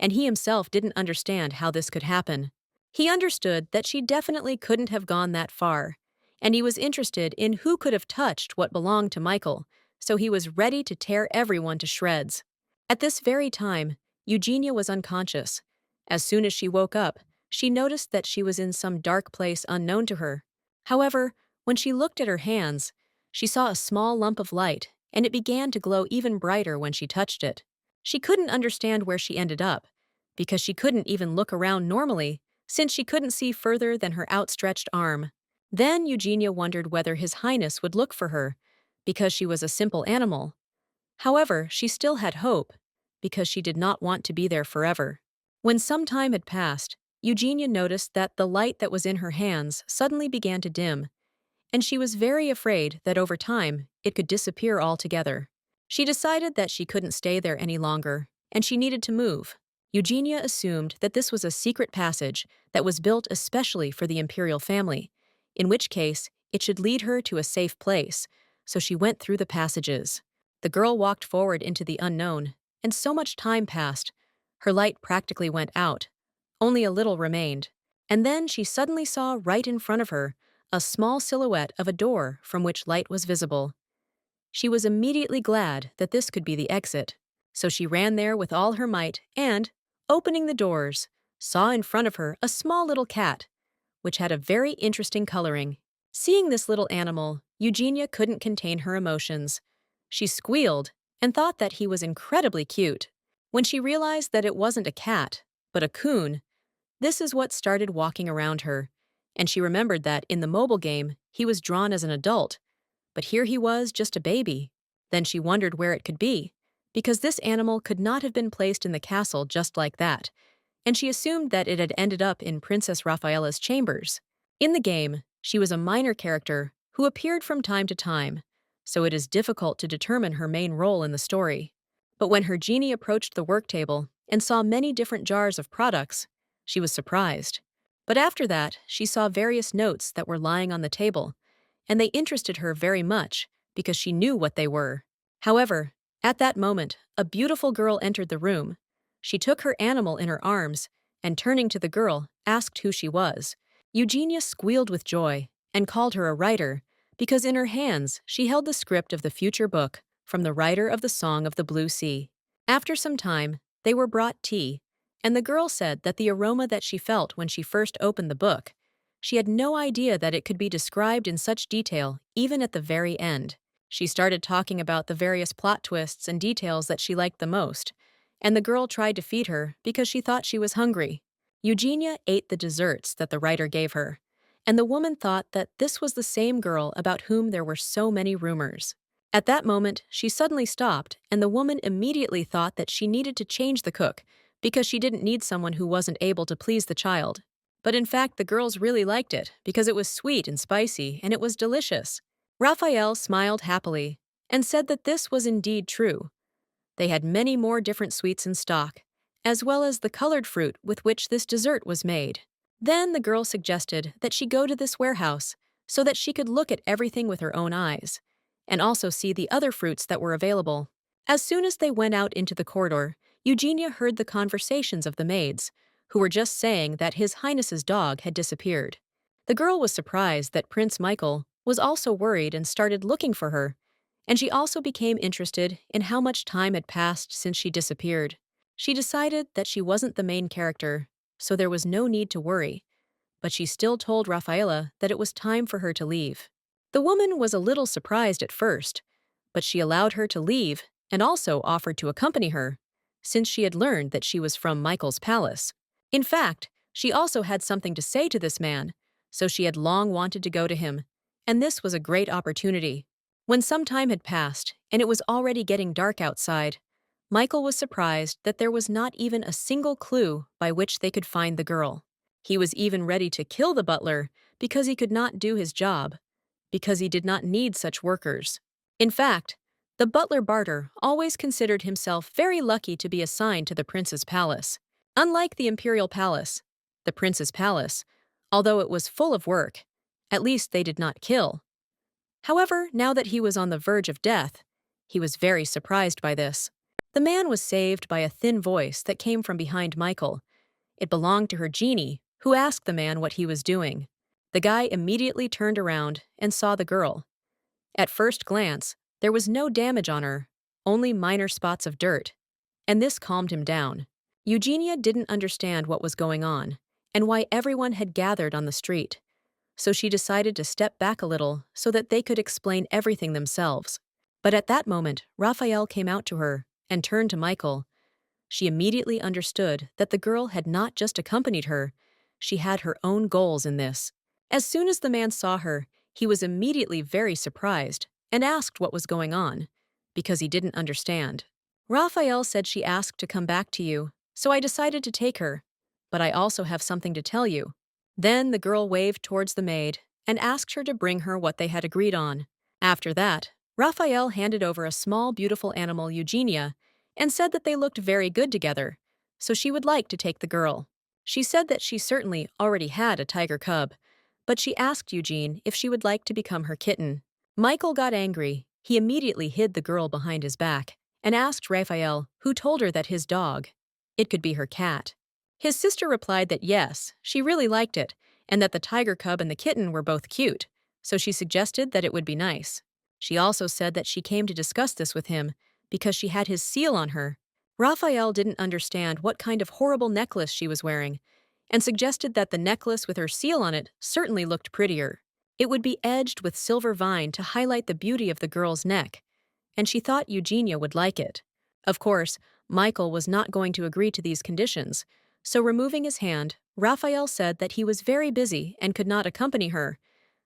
and he himself didn't understand how this could happen. He understood that she definitely couldn't have gone that far, and he was interested in who could have touched what belonged to Michael, so he was ready to tear everyone to shreds. At this very time, Eugenia was unconscious. As soon as she woke up, she noticed that she was in some dark place unknown to her. However, when she looked at her hands, she saw a small lump of light, and it began to glow even brighter when she touched it. She couldn't understand where she ended up, because she couldn't even look around normally, since she couldn't see further than her outstretched arm. Then Eugenia wondered whether His Highness would look for her, because she was a simple animal. However, she still had hope, because she did not want to be there forever. When some time had passed, Eugenia noticed that the light that was in her hands suddenly began to dim, and she was very afraid that over time it could disappear altogether. She decided that she couldn't stay there any longer, and she needed to move. Eugenia assumed that this was a secret passage that was built especially for the imperial family, in which case it should lead her to a safe place, so she went through the passages. The girl walked forward into the unknown, and so much time passed. Her light practically went out. Only a little remained. And then she suddenly saw right in front of her a small silhouette of a door from which light was visible. She was immediately glad that this could be the exit, so she ran there with all her might and, opening the doors, saw in front of her a small little cat, which had a very interesting coloring. Seeing this little animal, Eugenia couldn't contain her emotions. She squealed and thought that he was incredibly cute. When she realized that it wasn't a cat, but a coon, this is what started walking around her, and she remembered that in the mobile game he was drawn as an adult, but here he was just a baby. Then she wondered where it could be, because this animal could not have been placed in the castle just like that, and she assumed that it had ended up in Princess Rafaela's chambers. In the game, she was a minor character who appeared from time to time, so it is difficult to determine her main role in the story. But when her genie approached the work table and saw many different jars of products, she was surprised. But after that, she saw various notes that were lying on the table, and they interested her very much because she knew what they were. However, at that moment, a beautiful girl entered the room. She took her animal in her arms and, turning to the girl, asked who she was. Eugenia squealed with joy and called her a writer because in her hands she held the script of the future book from the writer of the Song of the Blue Sea. After some time, they were brought tea, and the girl said that the aroma that she felt when she first opened the book, she had no idea that it could be described in such detail even at the very end. She started talking about the various plot twists and details that she liked the most, and the girl tried to feed her because she thought she was hungry. Eugenia ate the desserts that the writer gave her, and the woman thought that this was the same girl about whom there were so many rumors. At that moment, she suddenly stopped, and the woman immediately thought that she needed to change the cook because she didn't need someone who wasn't able to please the child. But in fact, the girls really liked it because it was sweet and spicy, and it was delicious. Raphael smiled happily and said that this was indeed true. They had many more different sweets in stock, as well as the colored fruit with which this dessert was made. Then the girl suggested that she go to this warehouse so that she could look at everything with her own eyes, and also see the other fruits that were available. As soon as they went out into the corridor, Eugenia heard the conversations of the maids, who were just saying that His Highness's dog had disappeared. The girl was surprised that Prince Michael was also worried and started looking for her, and she also became interested in how much time had passed since she disappeared. She decided that she wasn't the main character, so there was no need to worry, but she still told Rafaela that it was time for her to leave. The woman was a little surprised at first, but she allowed her to leave and also offered to accompany her, since she had learned that she was from Michael's palace. In fact, she also had something to say to this man, so she had long wanted to go to him, and this was a great opportunity. When some time had passed and it was already getting dark outside, Michael was surprised that there was not even a single clue by which they could find the girl. He was even ready to kill the butler because he could not do his job, because he did not need such workers. In fact, the butler Barter always considered himself very lucky to be assigned to the prince's palace. Unlike the imperial palace, the prince's palace, although it was full of work, at least they did not kill. However, now that he was on the verge of death, he was very surprised by this. The man was saved by a thin voice that came from behind Michael. It belonged to her genie, who asked the man what he was doing. The guy immediately turned around and saw the girl. At first glance, There was no damage on her, only minor spots of dirt, and this calmed him down. Eugenia didn't understand what was going on and why everyone had gathered on the street, so she decided to step back a little so that they could explain everything themselves. But at that moment, Raphael came out to her and turned to Michael. She immediately understood that the girl had not just accompanied her, she had her own goals in this. As soon as the man saw her, he was immediately very surprised and asked what was going on, because he didn't understand. Raphael said she asked to come back to you, so I decided to take her. But I also have something to tell you. Then the girl waved towards the maid and asked her to bring her what they had agreed on. After that, Raphael handed over a small, beautiful animal, Eugenia, and said that they looked very good together, so she would like to take the girl. She said that she certainly already had a tiger cub, but she asked Eugene if she would like to become her kitten. Michael got angry. He immediately hid the girl behind his back and asked Raphael who told her that his dog, it could be her cat. His sister replied that yes, she really liked it, and that the tiger cub and the kitten were both cute, so she suggested that it would be nice. She also said that she came to discuss this with him because she had his seal on her. Raphael didn't understand what kind of horrible necklace she was wearing and suggested that the necklace with her seal on it certainly looked prettier. It would be edged with silver vine to highlight the beauty of the girl's neck, and she thought Eugenia would like it. Of course, Michael was not going to agree to these conditions, so removing his hand, Raphael said that he was very busy and could not accompany her,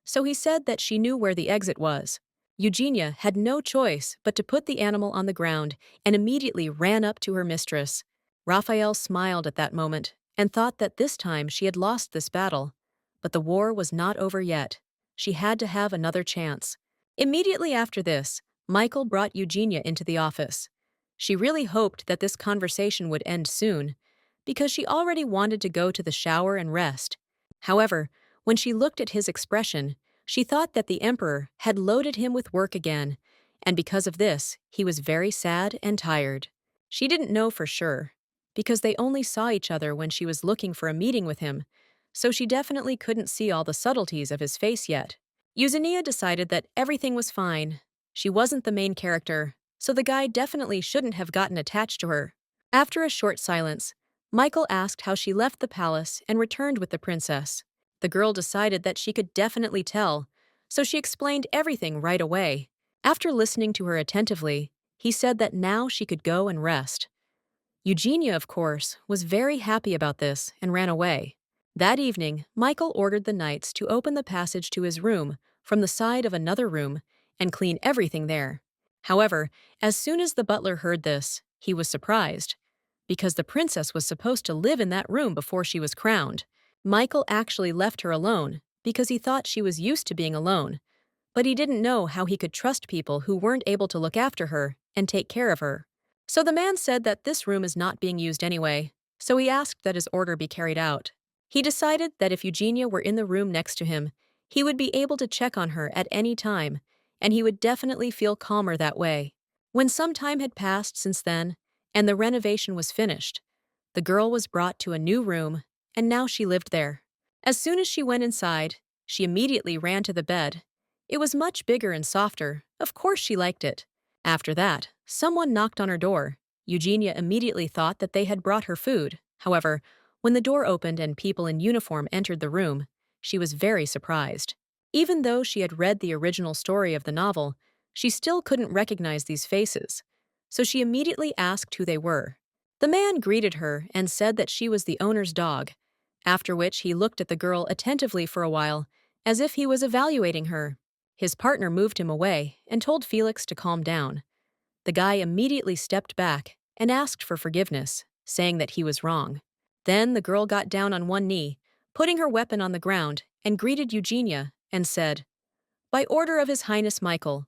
so he said that she knew where the exit was. Eugenia had no choice but to put the animal on the ground and immediately ran up to her mistress. Raphael smiled at that moment and thought that this time she had lost this battle. But the war was not over yet. She had to have another chance. Immediately after this, Michael brought Eugenia into the office. She really hoped that this conversation would end soon, because she already wanted to go to the shower and rest. However, when she looked at his expression, she thought that the emperor had loaded him with work again, and because of this, he was very sad and tired. She didn't know for sure, because they only saw each other when she was looking for a meeting with him, so she definitely couldn't see all the subtleties of his face yet. Eugenia decided that everything was fine. She wasn't the main character, so the guy definitely shouldn't have gotten attached to her. After a short silence, Michael asked how she left the palace and returned with the princess. The girl decided that she could definitely tell, so she explained everything right away. After listening to her attentively, he said that now she could go and rest. Eugenia, of course, was very happy about this and ran away. That evening, Michael ordered the knights to open the passage to his room from the side of another room and clean everything there. However, as soon as the butler heard this, he was surprised, because the princess was supposed to live in that room before she was crowned. Michael actually left her alone because he thought she was used to being alone, but he didn't know how he could trust people who weren't able to look after her and take care of her. So the man said that this room is not being used anyway, so he asked that his order be carried out. He decided that if Eugenia were in the room next to him, he would be able to check on her at any time, and he would definitely feel calmer that way. When some time had passed since then, and the renovation was finished, the girl was brought to a new room, and now she lived there. As soon as she went inside, she immediately ran to the bed. It was much bigger and softer. Of course she liked it. After that, someone knocked on her door. Eugenia immediately thought that they had brought her food. However, when the door opened and people in uniform entered the room, she was very surprised. Even though she had read the original story of the novel, she still couldn't recognize these faces, so she immediately asked who they were. The man greeted her and said that she was the owner's dog, after which he looked at the girl attentively for a while, as if he was evaluating her. His partner moved him away and told Felix to calm down. The guy immediately stepped back and asked for forgiveness, saying that he was wrong. Then the girl got down on one knee, putting her weapon on the ground, and greeted Eugenia and said, "By order of His Highness Michael,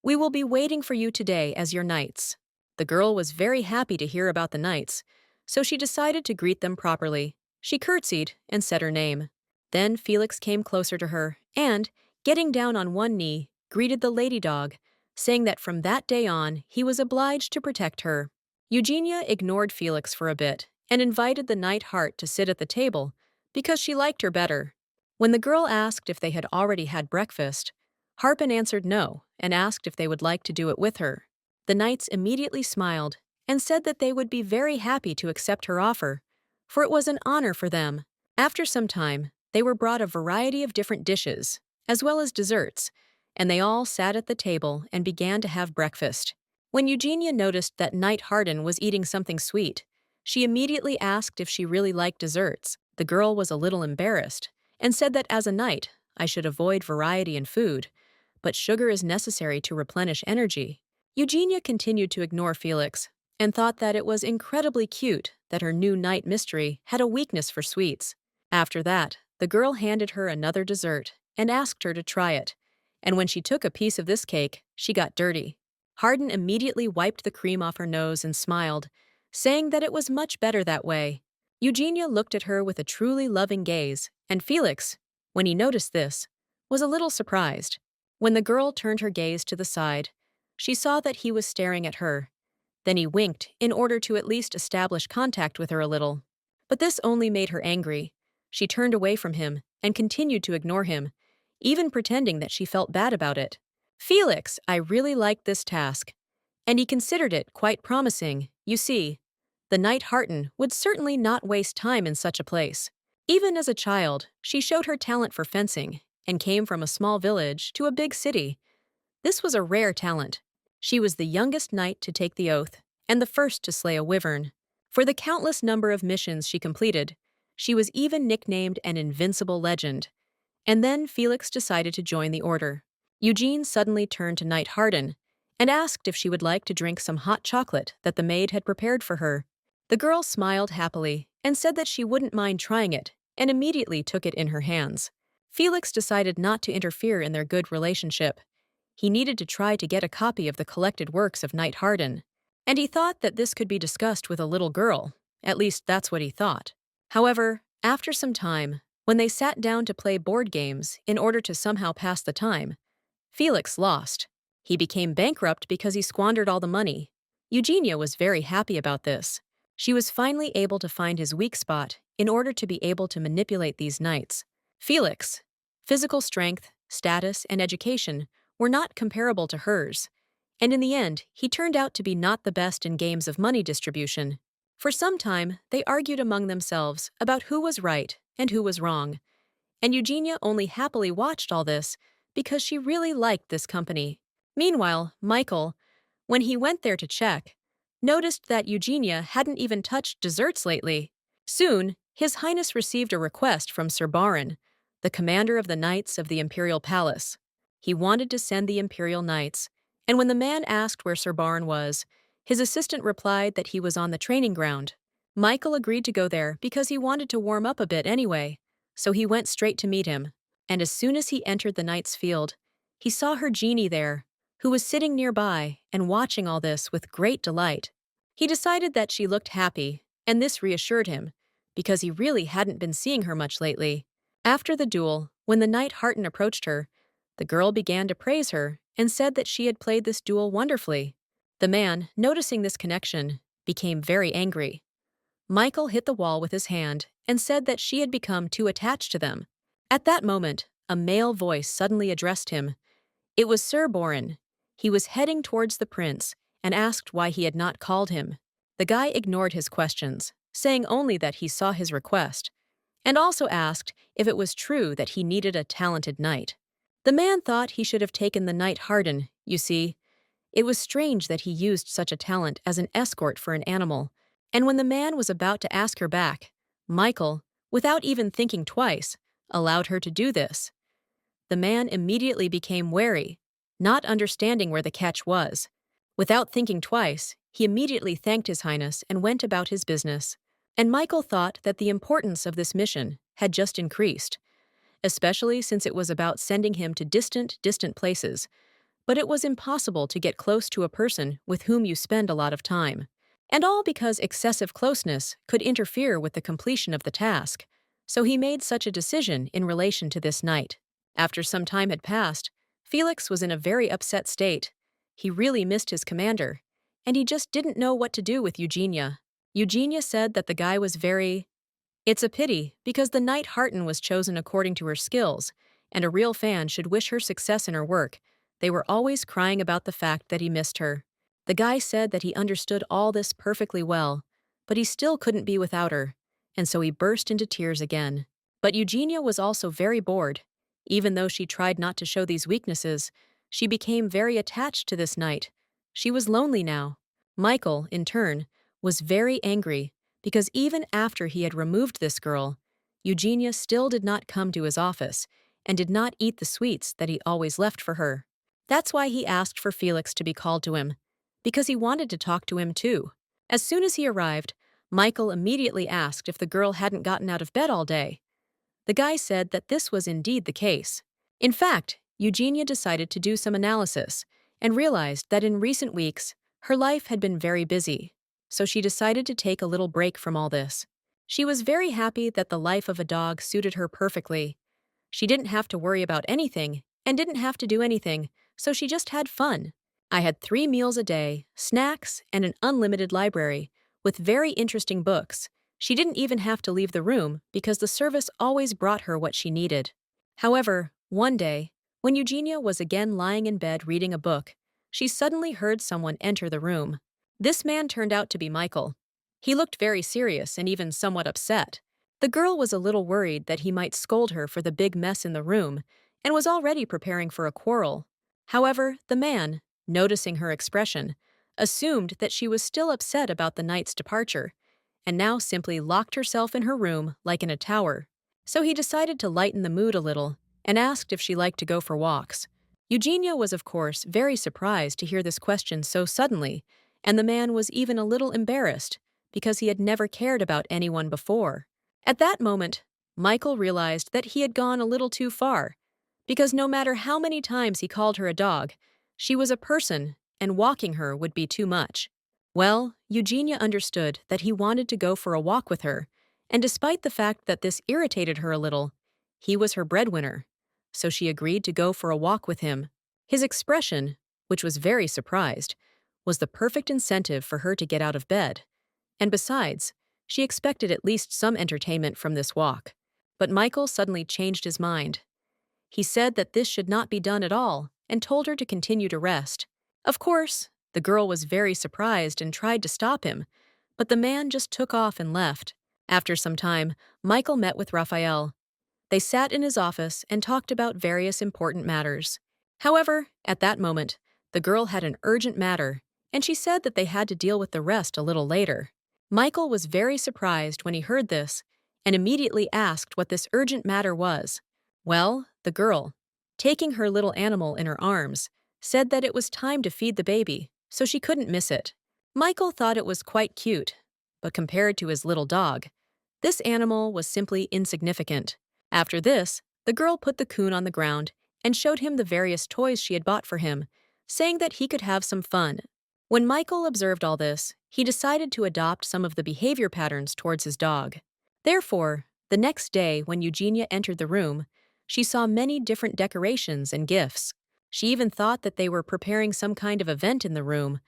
we will be waiting for you today as your knights." The girl was very happy to hear about the knights, so she decided to greet them properly. She curtsied and said her name. Then Felix came closer to her and, getting down on one knee, greeted the lady dog, saying that from that day on he was obliged to protect her. Eugenia ignored Felix for a bit and invited the knight Hart to sit at the table because she liked her better. When the girl asked if they had already had breakfast, Harpin answered no and asked if they would like to do it with her. The knights immediately smiled and said that they would be very happy to accept her offer, for it was an honor for them. After some time, they were brought a variety of different dishes, as well as desserts, and they all sat at the table and began to have breakfast. When Eugenia noticed that Knight Harden was eating something sweet, she immediately asked if she really liked desserts. The girl was a little embarrassed and said that as a knight, I should avoid variety in food, but sugar is necessary to replenish energy. Eugenia continued to ignore Felix and thought that it was incredibly cute that her new knight mystery had a weakness for sweets. After that, the girl handed her another dessert and asked her to try it, and when she took a piece of this cake, she got dirty. Harden immediately wiped the cream off her nose and smiled, saying that it was much better that way. Eugenia looked at her with a truly loving gaze, and Felix, when he noticed this, was a little surprised. When the girl turned her gaze to the side, she saw that he was staring at her. Then he winked in order to at least establish contact with her a little. But this only made her angry. She turned away from him and continued to ignore him, even pretending that she felt bad about it. Felix, I really liked this task, and he considered it quite promising. You see, the Knight Harton would certainly not waste time in such a place. Even as a child, she showed her talent for fencing and came from a small village to a big city. This was a rare talent. She was the youngest knight to take the oath and the first to slay a wyvern. For the countless number of missions she completed, she was even nicknamed an invincible legend. And then Felix decided to join the order. Eugene suddenly turned to Knight Harden and asked if she would like to drink some hot chocolate that the maid had prepared for her. The girl smiled happily and said that she wouldn't mind trying it, and immediately took it in her hands. Felix decided not to interfere in their good relationship. He needed to try to get a copy of the collected works of Knight Harden, and he thought that this could be discussed with a little girl. At least that's what he thought. However, after some time, when they sat down to play board games in order to somehow pass the time, Felix lost. He became bankrupt because he squandered all the money. Eugenia was very happy about this. She was finally able to find his weak spot in order to be able to manipulate these knights. Felix, physical strength, status, and education were not comparable to hers, and in the end, he turned out to be not the best in games of money distribution. For some time, they argued among themselves about who was right and who was wrong, and Eugenia only happily watched all this because she really liked this company. Meanwhile, Michael, when he went there to check, noticed that Eugenia hadn't even touched desserts lately. Soon, His Highness received a request from Sir Baron, the commander of the Knights of the Imperial Palace. He wanted to send the Imperial Knights, and when the man asked where Sir Baron was, his assistant replied that he was on the training ground. Michael agreed to go there because he wanted to warm up a bit anyway, so he went straight to meet him. And as soon as he entered the knight's field, he saw her genie there, who was sitting nearby and watching all this with great delight. He decided that she looked happy, and this reassured him, because he really hadn't been seeing her much lately. After the duel, when the Knight Harton approached her, the girl began to praise her and said that she had played this duel wonderfully. The man, noticing this connection, became very angry. Michael hit the wall with his hand and said that she had become too attached to them. At that moment, a male voice suddenly addressed him. It was Sir Boren. He was heading towards the prince and asked why he had not called him. The guy ignored his questions, saying only that he saw his request, and also asked if it was true that he needed a talented knight. The man thought he should have taken the Knight Harden, you see. It was strange that he used such a talent as an escort for an animal, and when the man was about to ask her back, Michael, without even thinking twice, allowed her to do this. The man immediately became wary, not understanding where the catch was. Without thinking twice, he immediately thanked His Highness and went about his business. And Michael thought that the importance of this mission had just increased, especially since it was about sending him to distant places. But it was impossible to get close to a person with whom you spend a lot of time. And all because excessive closeness could interfere with the completion of the task. So he made such a decision in relation to this knight. After some time had passed, Felix was in a very upset state. He really missed his commander, and he just didn't know what to do with Eugenia. Eugenia said that the guy was It's a pity, because the Knight Harton was chosen according to her skills, and a real fan should wish her success in her work, They were always crying about the fact that he missed her. The guy said that he understood all this perfectly well, but he still couldn't be without her, and so he burst into tears again. But Eugenia was also very bored. Even though she tried not to show these weaknesses, she became very attached to this knight. She was lonely now. Michael, in turn, was very angry because even after he had removed this girl, Eugenia still did not come to his office and did not eat the sweets that he always left for her. That's why he asked for Felix to be called to him, because he wanted to talk to him too. As soon as he arrived, Michael immediately asked if the girl hadn't gotten out of bed all day. The guy said that this was indeed the case. In fact, Eugenia decided to do some analysis and realized that in recent weeks, her life had been very busy, so she decided to take a little break from all this. She was very happy that the life of a dog suited her perfectly. She didn't have to worry about anything and didn't have to do anything, so she just had fun. I had 3 meals a day, snacks, and an unlimited library, with very interesting books. She didn't even have to leave the room because the service always brought her what she needed. However, one day, when Eugenia was again lying in bed reading a book, she suddenly heard someone enter the room. This man turned out to be Michael. He looked very serious and even somewhat upset. The girl was a little worried that he might scold her for the big mess in the room and was already preparing for a quarrel. However, the man, noticing her expression, assumed that she was still upset about the knight's departure and now simply locked herself in her room like in a tower. So he decided to lighten the mood a little and asked if she liked to go for walks. Eugenia was, of course, very surprised to hear this question so suddenly, and the man was even a little embarrassed because he had never cared about anyone before. At that moment, Michael realized that he had gone a little too far, because no matter how many times he called her a dog, she was a person, and walking her would be too much. Well, Eugenia understood that he wanted to go for a walk with her, and despite the fact that this irritated her a little, he was her breadwinner, so she agreed to go for a walk with him. His expression, which was very surprised, was the perfect incentive for her to get out of bed. And besides, she expected at least some entertainment from this walk. But Michael suddenly changed his mind. He said that this should not be done at all and told her to continue to rest. Of course, the girl was very surprised and tried to stop him, but the man just took off and left. After some time, Michael met with Raphael. They sat in his office and talked about various important matters. However, at that moment, the girl had an urgent matter, and she said that they had to deal with the rest a little later. Michael was very surprised when he heard this and immediately asked what this urgent matter was. Well, the girl, taking her little animal in her arms, said that it was time to feed the baby, so she couldn't miss it. Michael thought it was quite cute, but compared to his little dog, this animal was simply insignificant. After this, the girl put the coon on the ground and showed him the various toys she had bought for him, saying that he could have some fun. When Michael observed all this, he decided to adopt some of the behavior patterns towards his dog. Therefore, the next day when Eugenia entered the room, she saw many different decorations and gifts. She even thought that they were preparing some kind of event in the room,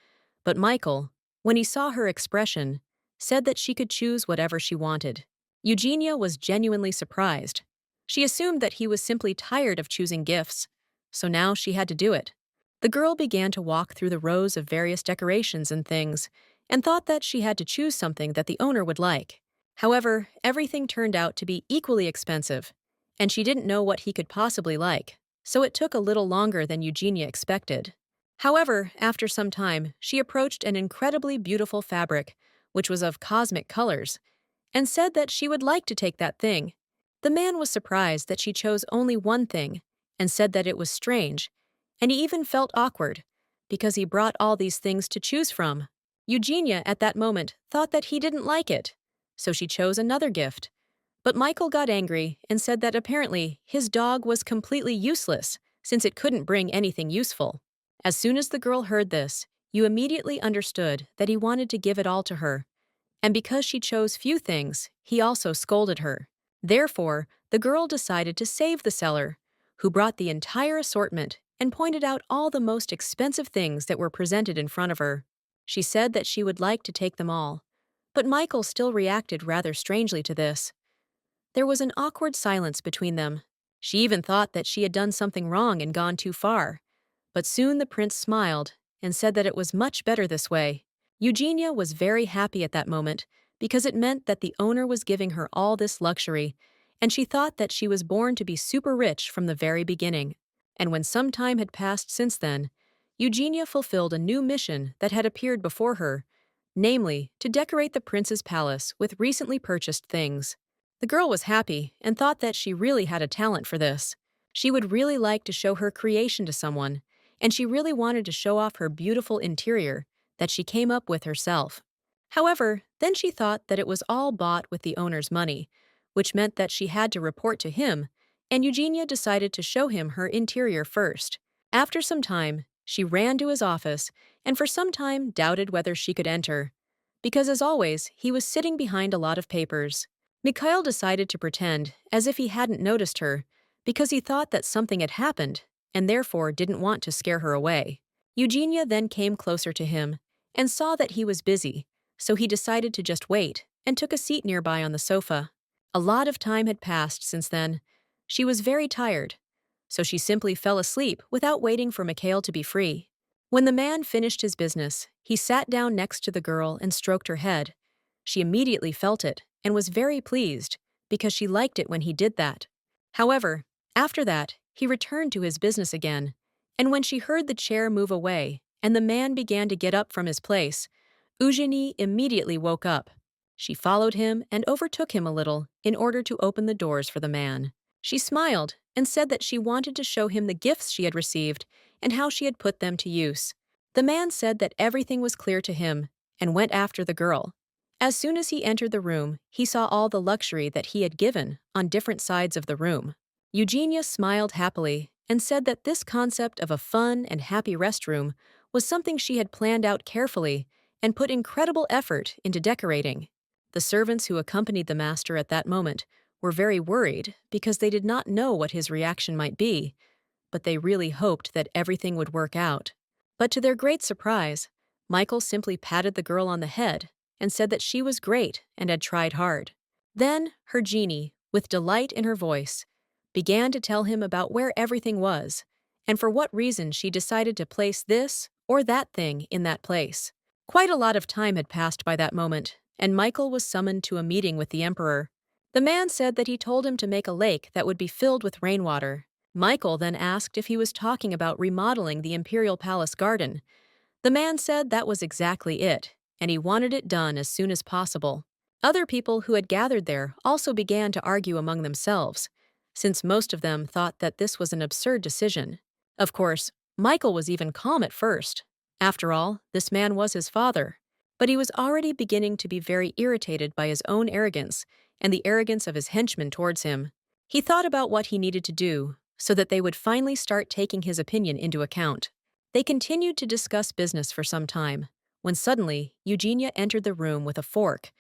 but Michael, when he saw her expression, said that she could choose whatever she wanted. Eugenia was genuinely surprised. She assumed that he was simply tired of choosing gifts, so now she had to do it. The girl began to walk through the rows of various decorations and things, and thought that she had to choose something that the owner would like. However, everything turned out to be equally expensive, and she didn't know what he could possibly like, so it took a little longer than Eugenia expected. However, after some time, she approached an incredibly beautiful fabric, which was of cosmic colors, and said that she would like to take that thing. The man was surprised that she chose only one thing, and said that it was strange, and he even felt awkward, because he brought all these things to choose from. Eugenia, at that moment, thought that he didn't like it, so she chose another gift. But Michael got angry and said that apparently his dog was completely useless, since it couldn't bring anything useful. As soon as the girl heard this, you immediately understood that he wanted to give it all to her. And because she chose few things, he also scolded her. Therefore, the girl decided to save the seller, who brought the entire assortment and pointed out all the most expensive things that were presented in front of her. She said that she would like to take them all, but Michael still reacted rather strangely to this. There was an awkward silence between them. She even thought that she had done something wrong and gone too far. But soon the prince smiled and said that it was much better this way. Eugenia was very happy at that moment because it meant that the owner was giving her all this luxury, and she thought that she was born to be super rich from the very beginning. And when some time had passed since then, Eugenia fulfilled a new mission that had appeared before her, namely, to decorate the prince's palace with recently purchased things. The girl was happy and thought that she really had a talent for this. She would really like to show her creation to someone, and she really wanted to show off her beautiful interior that she came up with herself. However, then she thought that it was all bought with the owner's money, which meant that she had to report to him, and Eugenia decided to show him her interior first. After some time, she ran to his office and for some time doubted whether she could enter, because as always, he was sitting behind a lot of papers. Mikhail decided to pretend as if he hadn't noticed her, because he thought that something had happened and therefore didn't want to scare her away. Eugenia then came closer to him and saw that he was busy, so he decided to just wait and took a seat nearby on the sofa. A lot of time had passed since then. She was very tired, so she simply fell asleep without waiting for Mikhail to be free. When the man finished his business, he sat down next to the girl and stroked her head. She immediately felt it and was very pleased because she liked it when he did that. However, after that, he returned to his business again, and when she heard the chair move away and the man began to get up from his place, Eugenie immediately woke up. She followed him and overtook him a little in order to open the doors for the man. She smiled and said that she wanted to show him the gifts she had received and how she had put them to use. The man said that everything was clear to him and went after the girl. As soon as he entered the room, he saw all the luxury that he had given on different sides of the room. Eugenia smiled happily and said that this concept of a fun and happy restroom was something she had planned out carefully and put incredible effort into decorating. The servants who accompanied the master at that moment were very worried because they did not know what his reaction might be, but they really hoped that everything would work out. But to their great surprise, Michael simply patted the girl on the head and said that she was great and had tried hard. Then her genie, with delight in her voice, began to tell him about where everything was and for what reason she decided to place this or that thing in that place. Quite a lot of time had passed by that moment, and Michael was summoned to a meeting with the emperor. The man said that he told him to make a lake that would be filled with rainwater. Michael then asked if he was talking about remodeling the imperial palace garden. The man said that was exactly it, and he wanted it done as soon as possible. Other people who had gathered there also began to argue among themselves, since most of them thought that this was an absurd decision. Of course, Michael was even calm at first. After all, this man was his father. But he was already beginning to be very irritated by his own arrogance and the arrogance of his henchmen towards him. He thought about what he needed to do so that they would finally start taking his opinion into account. They continued to discuss business for some time, when suddenly Eugenia entered the room with a fork,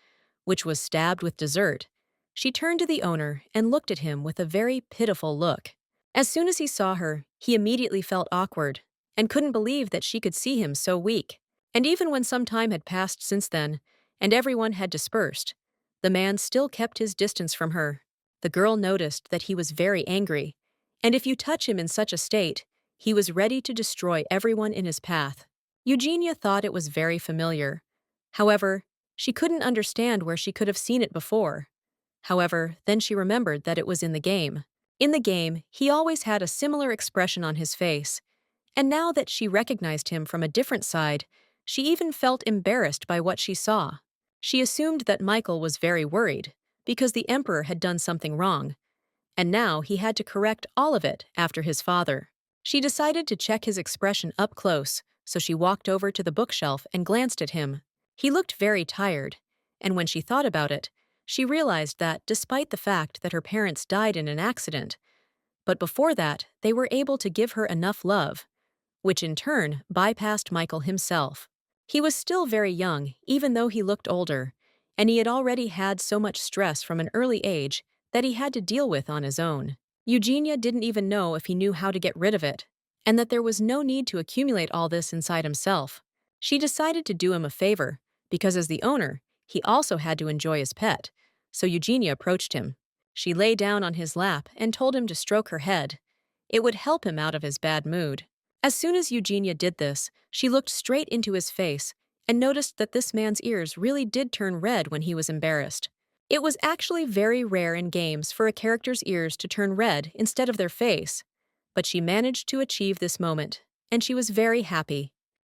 which was stabbed with dessert. She turned to the owner and looked at him with a very pitiful look. As soon as he saw her, he immediately felt awkward and couldn't believe that she could see him so weak. And even when some time had passed since then, and everyone had dispersed, the man still kept his distance from her. The girl noticed that he was very angry, and if you touch him in such a state, he was ready to destroy everyone in his path. Eugenia thought it was very familiar. However, she couldn't understand where she could have seen it before. However, then she remembered that it was in the game. In the game, he always had a similar expression on his face, and now that she recognized him from a different side, she even felt embarrassed by what she saw. She assumed that Michael was very worried because the emperor had done something wrong, and now he had to correct all of it after his father. She decided to check his expression up close, so she walked over to the bookshelf and glanced at him. He looked very tired, and when she thought about it, she realized that despite the fact that her parents died in an accident, but before that, they were able to give her enough love, which in turn bypassed Michael himself. He was still very young, even though he looked older, and he had already had so much stress from an early age that he had to deal with on his own. Eugenia didn't even know if he knew how to get rid of it, and that there was no need to accumulate all this inside himself. She decided to do him a favor, because as the owner, he also had to enjoy his pet, so Eugenia approached him. She lay down on his lap and told him to stroke her head. It would help him out of his bad mood. As soon as Eugenia did this, she looked straight into his face and noticed that this man's ears really did turn red when he was embarrassed. It was actually very rare in games for a character's ears to turn red instead of their face, but she managed to achieve this moment, and she was very happy.